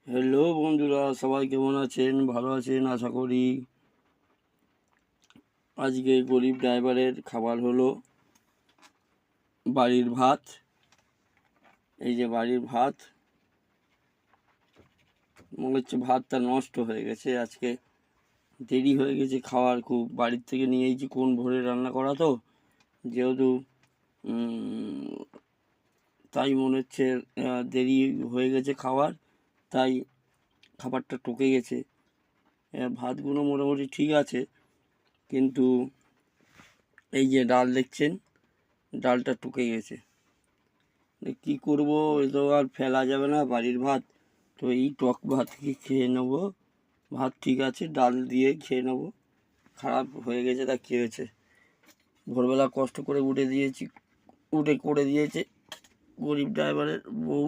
Hello বন্ধুরা, সবাই কেমন আছেন? ভালো আছেন আশা করি। আজকে গরিব ড্রাইভারের খাবার হলো বাড়ির ভাত। এই যে বাড়ির ভাত, মনে হচ্ছে ভাতটা নষ্ট হয়ে গেছে। আজকে দেরি হয়ে গেছে খাওয়ার খুব। বাড়ির থেকে নিয়ে এসেছি, কোন ভোরে রান্না করা তো, যেহেতু তাই মনে হচ্ছে দেরি হয়ে গেছে খাওয়ার, তাই খাবারটা টকে গেছে। ভাতগুলো মোটামুটি ঠিক আছে, কিন্তু এই যে ডাল দেখছেন, ডালটা টুকে গেছে। কি করব, এ তো আর ফেলা যাবে না বাড়ির ভাত, তো এই টক ভাত খেয়ে নেবো। ভাত ঠিক আছে, ডাল দিয়ে খেয়ে নেবো। খারাপ হয়ে গেছে, তা কী হয়েছে? ভোরবেলা কষ্ট করে উঠে করে দিয়েছে গরিব ড্রাইভারের বউ।